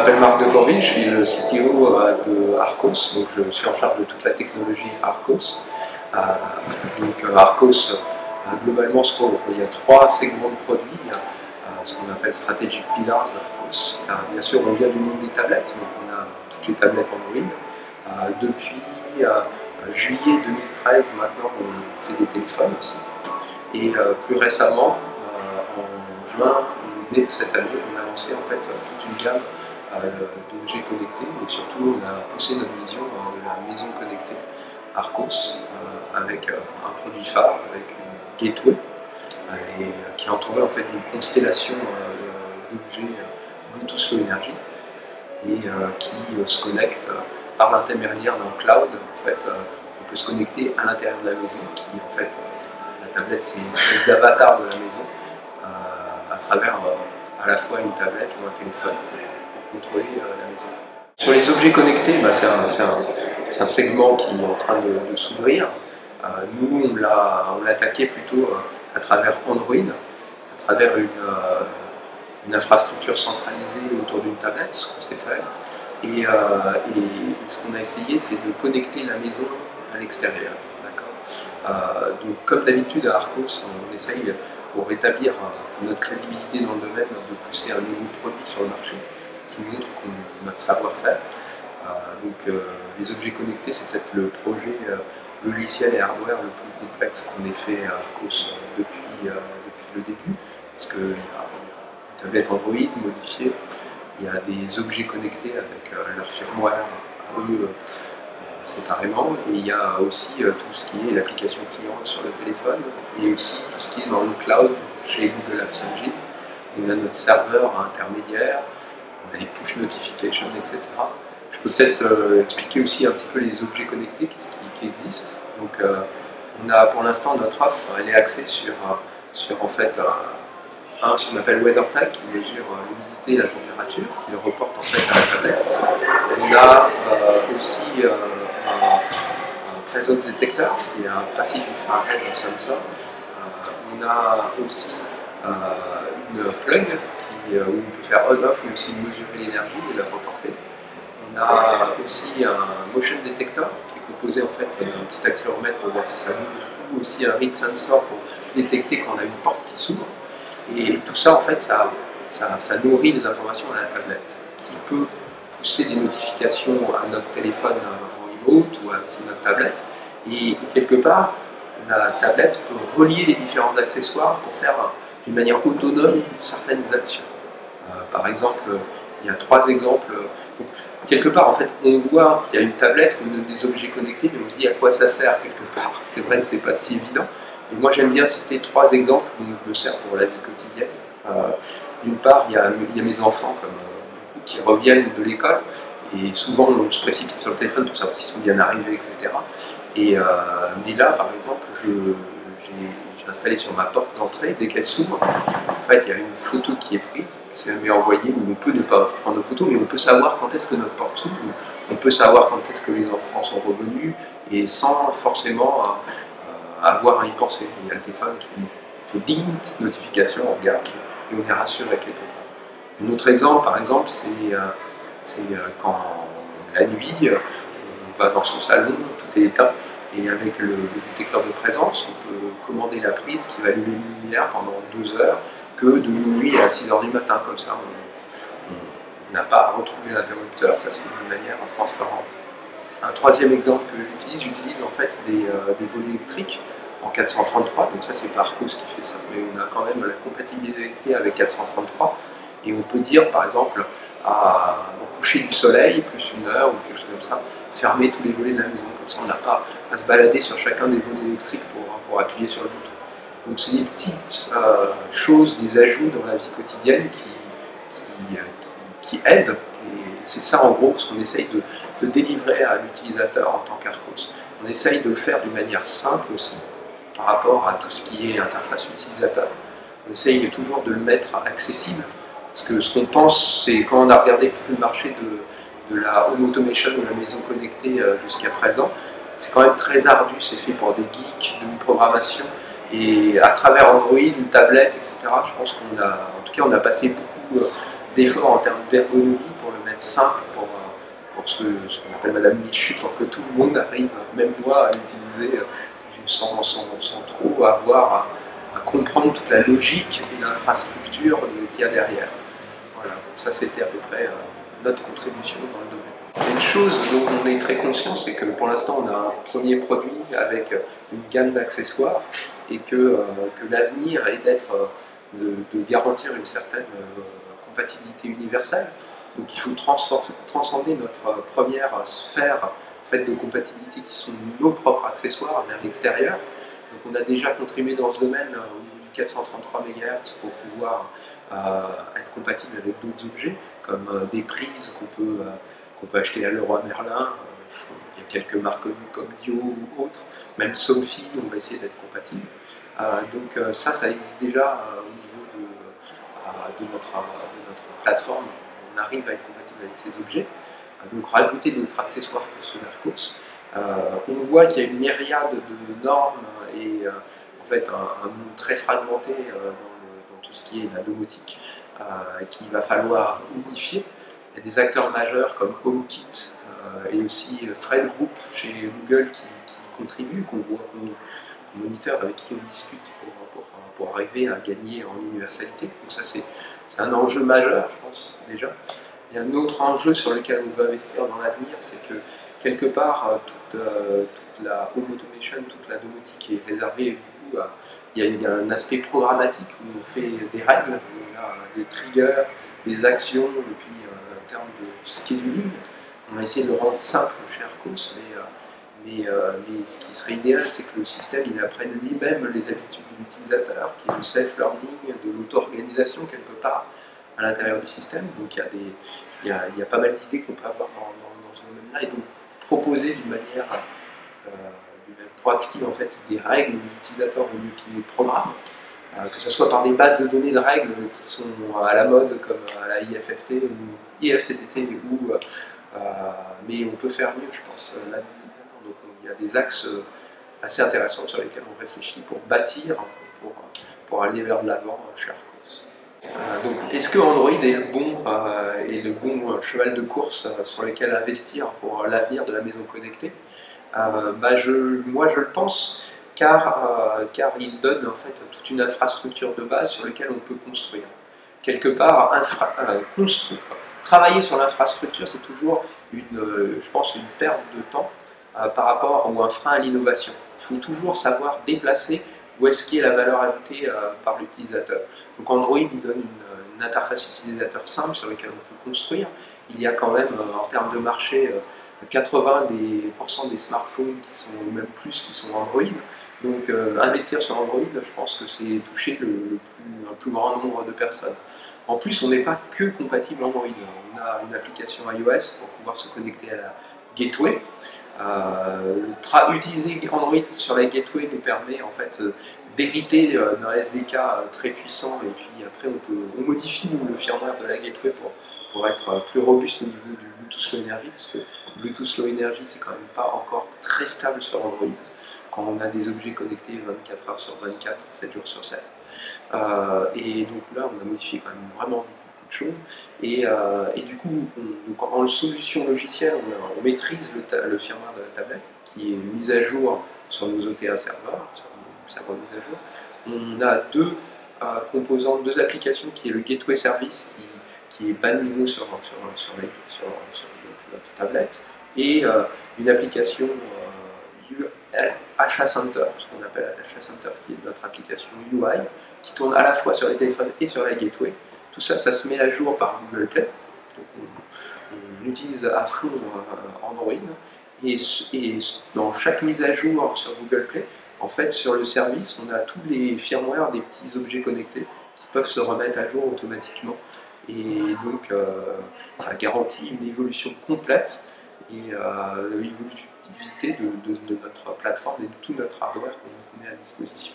m'appelle Marc de Corville, je suis le CTO de Arcos, donc je suis en charge de toute la technologie Arcos. Arcos, globalement, il y a 3 segments de produits, ce qu'on appelle Strategic Pillars Arcos. Bien sûr, on vient du monde des tablettes, donc on a toutes les tablettes Android. Depuis juillet 2013, maintenant, on fait des téléphones aussi. Et plus récemment, en juin, mai de cette année, on a lancé en fait toute une gamme d'objets connectés, et surtout on a poussé notre vision de la maison connectée Arcos avec un produit phare, avec une gateway qui est entourée en fait d'une constellation d'objets Bluetooth Low Energy et qui se connecte par l'intermédiaire d'un cloud. En fait, on peut se connecter à l'intérieur de la maison, qui en fait la tablette c'est une espèce d'avatar de la maison à travers à la fois une tablette ou un téléphone pour contrôler la maison. Sur les objets connectés, c'est un segment qui est en train de s'ouvrir. Nous, on l'a attaqué plutôt à travers Android, à travers une infrastructure centralisée autour d'une tablette, ce qu'on sait faire. Et ce qu'on a essayé, c'est de connecter la maison à l'extérieur. Donc, comme d'habitude à Arcos, on essaye, pour rétablir notre crédibilité dans le domaine, de pousser un nouveau produit sur le marché qui montre notre savoir-faire. Les objets connectés, c'est peut-être le projet logiciel et hardware le plus complexe qu'on ait fait à Arcos depuis le début, parce qu'il y a une tablette Android modifiée, il y a des objets connectés avec leur firmware à eux séparément, et il y a aussi tout ce qui est l'application client sur le téléphone, et aussi tout ce qui est dans le cloud chez Google Apps Engine. On a notre serveur intermédiaire, on a des push notifications, etc. Je peux peut-être expliquer aussi un petit peu les objets connectés qui existent. Donc, on a pour l'instant notre offre, elle est axée sur en fait ce qu'on appelle WeatherTag, qui mesure l'humidité et la température, qui le reporte en fait à la tablette. On a aussi un presence détecteur, qui est un passif infrared en sensor. On a aussi une plug où on peut faire on-off, mais aussi mesurer l'énergie et la reporter. On a aussi un motion detector qui est composé en fait d'un petit accéléromètre pour voir si ça bouge, ou aussi un read sensor pour détecter quand on a une porte qui s'ouvre. Et tout ça, en fait, ça nourrit les informations à la tablette, qui peut pousser des notifications à notre téléphone en remote ou à notre tablette. Et quelque part, la tablette peut relier les différents accessoires pour faire d'une manière autonome certaines actions. Par exemple, il y a 3 exemples. Donc, quelque part, en fait, on voit qu'il y a une tablette, on a des objets connectés, mais on se dit à quoi ça sert quelque part. C'est vrai que c'est pas si évident. Et moi, j'aime bien citer 3 exemples où je me sers pour la vie quotidienne. D'une part, il y a mes enfants, comme beaucoup, qui reviennent de l'école, et souvent on se précipite sur le téléphone pour savoir s'ils sont bien arrivés, etc. Mais là, par exemple, j'ai installé sur ma porte d'entrée, dès qu'elle s'ouvre, en fait, il y a une photo qui est prise, qui m'est envoyée, où on peut ne pas prendre de photo, mais on peut savoir quand est-ce que notre porte s'ouvre, on peut savoir quand est-ce que les enfants sont revenus, et sans forcément avoir à y penser. Il y a le téléphone qui fait ding, petite notification, on regarde, et on est rassuré quelque part. Un autre exemple, par exemple, c'est quand la nuit, on va dans son salon, tout est éteint, et avec le détecteur de présence, on peut commander la prise qui va allumer une lumière pendant 12 heures, que de minuit à 6 heures du matin, comme ça on n'a pas à retrouver l'interrupteur, ça se fait d'une manière transparente. Un 3e exemple que j'utilise en fait des volets électriques en 433, donc ça c'est pas Arcos qui fait ça, mais on a quand même la compatibilité avec 433, et on peut dire par exemple au coucher du soleil, plus 1 heure ou quelque chose comme ça, fermer tous les volets de la maison, comme ça on n'a pas à se balader sur chacun des volets électriques pour appuyer sur le bouton. Donc c'est des petites choses, des ajouts dans la vie quotidienne qui aident, et c'est ça en gros ce qu'on essaye de délivrer à l'utilisateur en tant qu'Arcos. On essaye de le faire d'une manière simple aussi, par rapport à tout ce qui est interface utilisateur. On essaye toujours de le mettre accessible, parce que ce qu'on pense, c'est quand on a regardé tout le marché de la home automation ou la maison connectée jusqu'à présent, c'est quand même très ardu, c'est fait pour des geeks de programmation, et à travers Android, une tablette, etc., je pense qu'on a, en tout cas, on a passé beaucoup d'efforts en termes d'ergonomie pour le mettre être simple pour ce qu'on appelle Madame Michu, pour que tout le monde arrive, même moi, à l'utiliser sans trop avoir à comprendre toute la logique et l'infrastructure qu'il y a derrière. Voilà, donc ça c'était à peu près notre contribution dans le domaine. Une chose dont on est très conscient, c'est que pour l'instant on a un premier produit avec une gamme d'accessoires et que l'avenir est de garantir une certaine compatibilité universelle. Donc il faut transcender notre première sphère faite de compatibilité qui sont nos propres accessoires vers l'extérieur. Donc on a déjà contribué dans ce domaine au niveau du 433 MHz pour pouvoir être compatible avec d'autres objets, comme des prises qu'on peut acheter à Leroy Merlin. Il y a quelques marques connues comme Dio ou autres, même Somfy, on va essayer d'être compatible. Donc ça existe déjà au niveau de notre plateforme. On arrive à être compatible avec ces objets. Donc rajouter d'autres accessoires que ceux d'Arcos. On voit qu'il y a une myriade de normes et en fait un monde très fragmenté dans tout ce qui est la domotique qu'il va falloir unifier. Il y a des acteurs majeurs comme HomeKit et aussi Thread Group chez Google qui contribuent, qu'on voit, qu'on moniteur, avec qui on discute pour arriver à gagner en universalité. Donc ça c'est un enjeu majeur, je pense, déjà. Il y a un autre enjeu sur lequel on veut investir dans l'avenir, c'est que quelque part, toute la home automation, toute la domotique est réservée beaucoup à... Il y a un aspect programmatique où on fait des règles, on a des triggers, des actions, et puis en termes de scheduling, on a essayé de le rendre simple chez Arcos, mais ce qui serait idéal, c'est que le système il apprenne lui-même les habitudes de l'utilisateur, qu'il y ait du self-learning, de l'auto-organisation quelque part à l'intérieur du système. Donc il y a pas mal d'idées qu'on peut avoir dans ce domaine-là, et donc proposer d'une manière proactive en fait, des règles aux utilisateurs au lieu qu'ils les programment, que ce soit par des bases de données de règles qui sont à la mode comme à la IFFT ou IFTTT, mais on peut faire mieux, je pense, là-dedans. Donc il y a des axes assez intéressants sur lesquels on réfléchit pour bâtir, pour aller vers de l'avant chez Arcos. Donc est-ce que Android est le bon cheval de course sur lequel investir pour l'avenir de la maison connectée? Moi je le pense, car il donne en fait toute une infrastructure de base sur laquelle on peut construire. Quelque part, travailler sur l'infrastructure, c'est toujours je pense, une perte de temps par rapport ou un frein à l'innovation. Il faut toujours savoir déplacer où est-ce qu'il y a la valeur ajoutée par l'utilisateur. Donc Android il donne une interface utilisateur simple sur laquelle on peut construire. Il y a quand même, en termes de marché, 80% des smartphones qui sont, ou même plus, qui sont Android. Donc investir sur Android, je pense que c'est toucher un plus grand nombre de personnes. En plus, on n'est pas que compatible Android. On a une application iOS pour pouvoir se connecter à la gateway. Utiliser Android sur la gateway nous permet en fait d'hériter d'un SDK très puissant, et puis après on modifie le firmware de la gateway pour être plus robuste au niveau du Bluetooth Low Energy, parce que Bluetooth Low Energy c'est quand même pas encore très stable sur Android quand on a des objets connectés 24 heures sur 24, 7 jours sur 7. Et donc là on a modifié quand même vraiment beaucoup de choses, et du coup en solution logicielle on maîtrise le firmware de la tablette qui est mis à jour sur nos OTA serveurs, sur nos serveurs de mise à jour. On a deux composantes, deux applications qui est le Gateway Service qui est bas niveau sur notre tablette, et une application Achat Center, ce qu'on appelle Achat Center, qui est notre application UI, qui tourne à la fois sur les téléphones et sur la gateway. Tout ça, ça se met à jour par Google Play. Donc on utilise à fond Android, et dans chaque mise à jour sur Google Play, en fait, sur le service, on a tous les firmware des petits objets connectés qui peuvent se remettre à jour automatiquement. Et donc, ça garantit une évolution complète et une évolutivité de notre plateforme et de tout notre hardware qu'on met à disposition.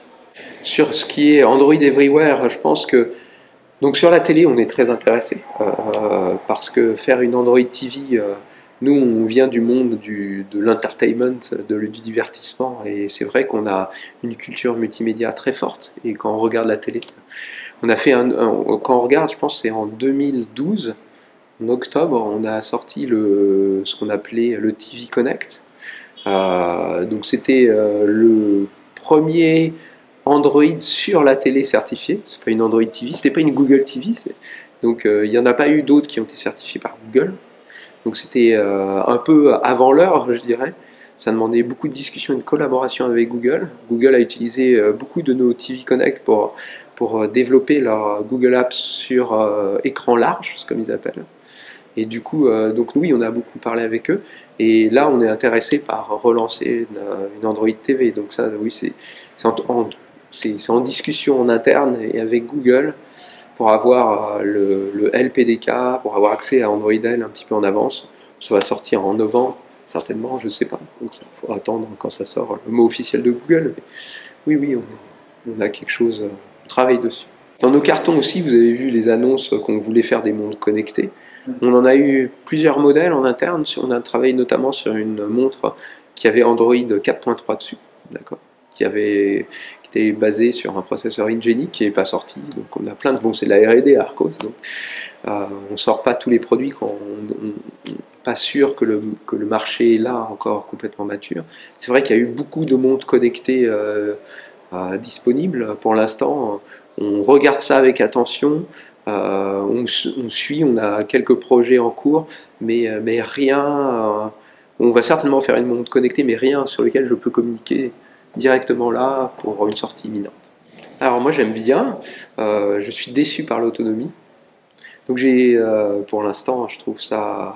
Sur ce qui est Android Everywhere, je pense que donc sur la télé, on est très intéressé parce que faire une Android TV, nous on vient du monde de l'entertainment, du divertissement, et c'est vrai qu'on a une culture multimédia très forte, et quand on regarde la télé, on a fait quand on regarde, je pense que c'est en 2012, En octobre, on a sorti ce qu'on appelait le TV Connect. Donc c'était le premier Android sur la télé certifié. C'est pas une Android TV, c'était pas une Google TV. Donc il n'y en a pas eu d'autres qui ont été certifiés par Google. Donc c'était un peu avant l'heure, je dirais. Ça demandait beaucoup de discussions et de collaboration avec Google. Google a utilisé beaucoup de nos TV Connect pour développer leur Google Apps sur écran large, comme ils appellent. Et du coup, donc oui, on a beaucoup parlé avec eux. Et là, on est intéressé par relancer une Android TV. Donc ça, oui, c'est en discussion en interne et avec Google pour avoir le LPDK, pour avoir accès à Android L un petit peu en avance. Ça va sortir en novembre, certainement, je ne sais pas. Donc il faut attendre quand ça sort le mot officiel de Google. Mais oui, oui, on a quelque chose, on travaille dessus. Dans nos cartons aussi, vous avez vu les annonces qu'on voulait faire des montres connectées. On en a eu plusieurs modèles en interne. On a travaillé notamment sur une montre qui avait Android 4.3 dessus, d'accord, qui était basée sur un processeur Ingenic qui n'est pas sorti. Donc on a plein de c'est de la R&D Arcos. Donc on sort pas tous les produits quand on n'est pas sûr que le marché est là encore complètement mature. C'est vrai qu'il y a eu beaucoup de montres connectées disponibles pour l'instant. On regarde ça avec attention. On suit, on a quelques projets en cours, mais rien. On va certainement faire une montre connectée, mais rien sur lequel je peux communiquer directement là pour une sortie imminente. Alors moi j'aime bien, je suis déçu par l'autonomie. Donc pour l'instant, je trouve ça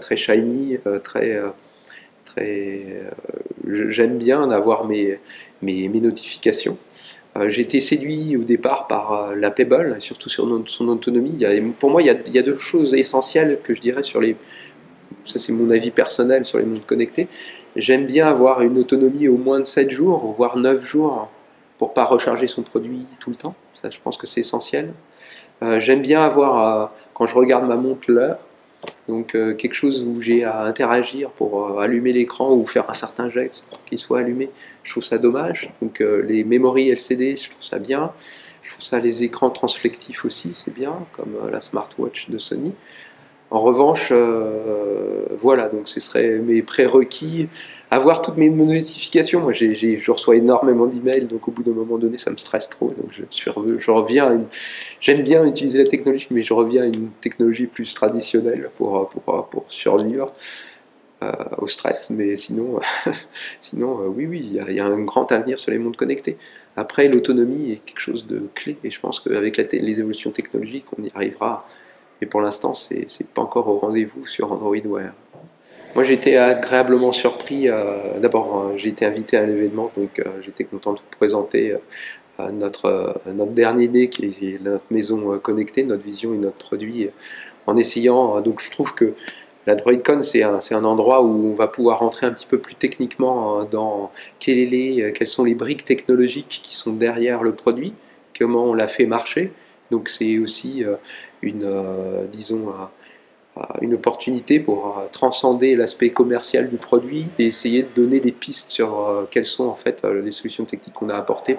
très shiny, j'aime bien avoir mes notifications. J'ai été séduit au départ par la Pebble, surtout sur son autonomie. Pour moi, il y a deux choses essentielles que je dirais ça c'est mon avis personnel sur les montres connectées. J'aime bien avoir une autonomie au moins de 7 jours, voire 9 jours, pour ne pas recharger son produit tout le temps. Ça, je pense que c'est essentiel. J'aime bien avoir, quand je regarde ma montre, l'heure. Donc quelque chose où j'ai à interagir pour allumer l'écran ou faire un certain geste pour qu'il soit allumé, je trouve ça dommage. Donc les memory LCD, je trouve ça bien. Je trouve ça les écrans transflectifs aussi, c'est bien, comme la smartwatch de Sony. En revanche, voilà, donc ce serait mes prérequis. Avoir toutes mes notifications, moi je reçois énormément d'emails, donc au bout d'un moment donné, ça me stresse trop. Donc je reviens j'aime bien utiliser la technologie, mais je reviens à une technologie plus traditionnelle pour survivre au stress. Mais sinon, oui, oui, il y a un grand avenir sur les montres connectées. Après, l'autonomie est quelque chose de clé, et je pense qu'avec les évolutions technologiques, on y arrivera. Mais pour l'instant, c'est pas encore au rendez-vous sur Android Wear. Moi, j'ai été agréablement surpris. D'abord, j'ai été invité à l'événement, donc j'étais content de vous présenter notre dernier né, qui est notre maison connectée, notre vision et notre produit, en essayant. Donc, je trouve que la DroidCon, c'est un endroit où on va pouvoir rentrer un petit peu plus techniquement dans quelles sont les briques technologiques qui sont derrière le produit, comment on l'a fait marcher. Donc, c'est aussi disons, une opportunité pour transcender l'aspect commercial du produit et essayer de donner des pistes sur quelles sont en fait les solutions techniques qu'on a apportées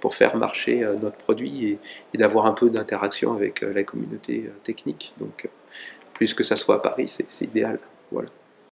pour faire marcher notre produit et d'avoir un peu d'interaction avec la communauté technique. Donc, plus que ça soit à Paris, c'est idéal. Voilà.